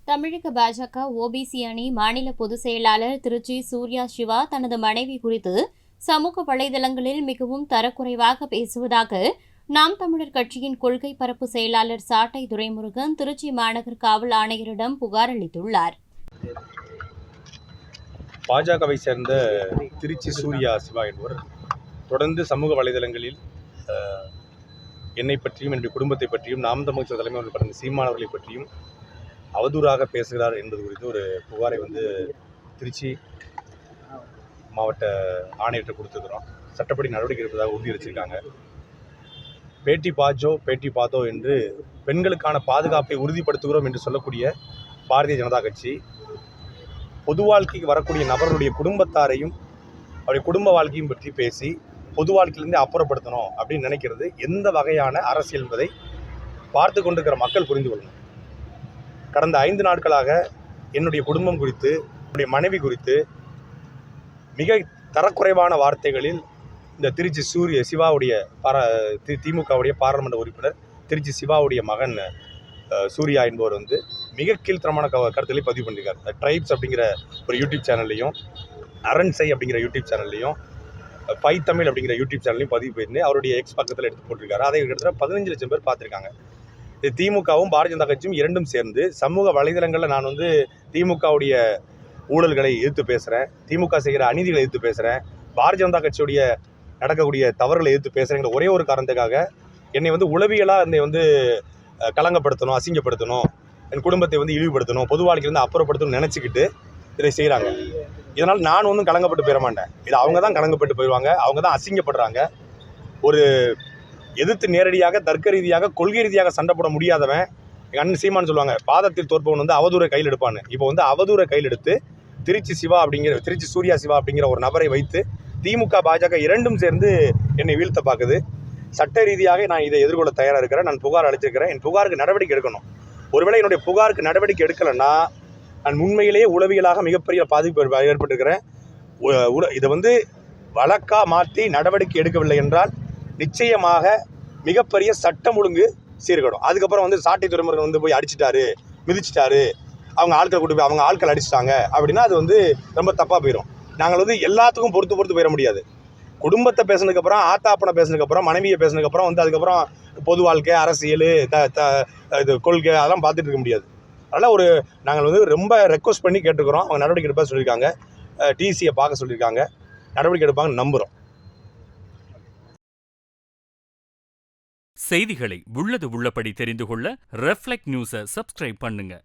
தமிழக பாஜக ஓபிசி அணி மாநில பொதுச் செயலாளர் திருச்சி சூர்யா சிவா தனது மனைவி குறித்து சமூக வலைதளங்களில் மிகவும் தரக்குறைவாக பேசுவதாக நாம் தமிழர் கட்சியின் கொள்கை பரப்பு செயலாளர் சாட்டை துரைமுருகன் திருச்சி மாநகர் காவல் ஆணையரிடம் புகார் அளித்துள்ளார். பாஜகவை சேர்ந்த திருச்சி சூர்யா சிவா என்பவர் தொடர்ந்து சமூக வலைதளங்களில் என்னை பற்றியும் என்னுடைய குடும்பத்தை பற்றியும் நாம் தமிழர் தலைமையில் பிறந்த சீமானவர்களை பற்றியும் அவதூறாக பேசுகிறார் என்பது குறித்து ஒரு புகாரை திருச்சி மாவட்ட ஆணையர்கிட்ட கொடுத்துருக்கிறோம். சட்டப்படி நடவடிக்கை எடுப்பதாக உறுதியளிச்சிருக்காங்க. பேட்டி பாஜோ பேட்டி பாத்தோ என்று பெண்களுக்கான பாதுகாப்பை உறுதிப்படுத்துகிறோம் என்று சொல்லக்கூடிய பாரதிய ஜனதா கட்சி பொது வாழ்க்கைக்கு வரக்கூடிய நபர்களுடைய குடும்பத்தாரையும் அவருடைய குடும்ப வாழ்க்கையும் பற்றி பேசி பொது வாழ்க்கையிலேருந்து அப்புறப்படுத்தணும் அப்படின்னு நினைக்கிறது எந்த வகையான அரசியல் என்பதை பார்த்து கொண்டிருக்கிற மக்கள் புரிந்து கொள்ளணும். கடந்த 5 நாட்களாக என்னுடைய குடும்பம் குறித்து, என்னுடைய மனைவி குறித்து மிக தரக்குறைவான வார்த்தைகளில் இந்த திருச்சி சிவாவுடைய திமுகவுடைய பாராளுமன்ற உறுப்பினர் திருச்சி சிவாவுடைய மகன் சூர்யா என்பவர் மிக கீழ்த்தரமான கருத்துக்களை பதிவு பண்ணியிருக்கார். ட்ரைப்ஸ் அப்படிங்கிற ஒரு யூடியூப் சேனல்லையும், அரண்சை அப்படிங்கிற யூடியூப் சேனல்லையும், பை தமிழ் அப்படிங்கிற யூடியூப் சேனல்லையும் பதிவு பண்ணி அவருடைய எக்ஸ் பக்கத்தில் எடுத்து போட்டிருக்காரு. அதை கிட்டத்தட்ட 15 லட்சம் பேர் பார்த்துருக்காங்க. இது திமுகவும் பாரதிய ஜனதா கட்சியும் இரண்டும் சேர்ந்து சமூக வலைதளங்களில் நான் திமுகவுடைய ஊழல்களை எதிர்த்து பேசுகிறேன், திமுக செய்கிற அநீதிகளை எதிர்த்து பேசுகிறேன், பாரதிய ஜனதா கட்சியுடைய நடக்கக்கூடிய தவறுகளை எதிர்த்து பேசுகிறேங்கிற ஒரே ஒரு காரணத்துக்காக என்னை உளவியலாக என்னை களங்கப்படுத்தணும், அசிங்கப்படுத்தணும், என் குடும்பத்தை இழிவுபடுத்தணும், பொது வாழ்க்கையிலேருந்து அப்புறப்படுத்தணும்னு நினச்சிக்கிட்டு இதை செய்கிறாங்க. இதனால் நான் ஒன்றும் கலங்கப்பட்டு போயிட மாட்டேன். இது அவங்க தான் கலங்கப்பட்டு போயிடுவாங்க, அவங்க தான் அசிங்கப்படுறாங்க. ஒரு எதிர்த்து நேரடியாக தர்க்க ரீதியாக கொள்கை ரீதியாக சண்டை போட முடியாதவன் எங்கள் அண்ணன் சீமான்னு சொல்லுவாங்க, பாதத்தில் தோற்பவன் அவதூறை கையில் எடுப்பான்னு. இப்போ அவதூறை கையில் எடுத்து திருச்சி சூர்யா சிவா அப்படிங்கிற ஒரு நபரை வைத்து திமுக பாஜக இரண்டும் சேர்ந்து என்னை வீழ்த்த பார்க்குது. சட்ட ரீதியாக நான் இதை எதிர்கொள்ள தயாராக இருக்கிறேன். நான் புகார் அளிச்சிருக்கிறேன். என் புகாருக்கு நடவடிக்கை எடுக்கணும். ஒருவேளை என்னுடைய புகாருக்கு நடவடிக்கை எடுக்கலைன்னா நான் உண்மையிலேயே உளவியலாக மிகப்பெரிய பாதிப்பு ஏற்பட்டிருக்கிறேன். இதை வழக்காக மாற்றி நடவடிக்கை எடுக்கவில்லை என்றால் நிச்சயமாக மிகப்பெரிய சட்டம் ஒழுங்கு சீர்கடும். அதுக்கப்புறம் சாட்டை துறைமுருகன் போய் அடிச்சிட்டாரு, மிதிச்சிட்டாரு, அவங்க ஆட்கள் கூட்டு போய் அவங்க ஆட்கள் அடிச்சிட்டாங்க அப்படின்னா அது ரொம்ப தப்பாக போயிடும். நாங்கள் எல்லாத்துக்கும் பொறுத்து போயிட முடியாது. குடும்பத்தை பேசினதுக்கப்புறம், ஆத்தாப்பனை பேசினதுக்கப்புறம், மனைவியை பேசினதுக்கப்புறம் அதுக்கப்புறம் பொது வாழ்க்கை, அரசியல், இது கொள்கை அதெல்லாம் பார்த்துட்டு இருக்க முடியாது. அதனால் நாங்கள் ரொம்ப ரெக்வஸ்ட் பண்ணி கேட்டுக்கிறோம். அவங்க நடவடிக்கை எடுப்பாக சொல்லியிருக்காங்க. டிசியை பார்க்க சொல்லியிருக்காங்க. நடவடிக்கை எடுப்பாங்கன்னு நம்புகிறோம். செய்திகளை உள்ளது உள்ளபடி தெரிந்து கொள்ள ரெஃப்ளெக்ட் நியூஸை சப்ஸ்கிரைப் பண்ணுங்க.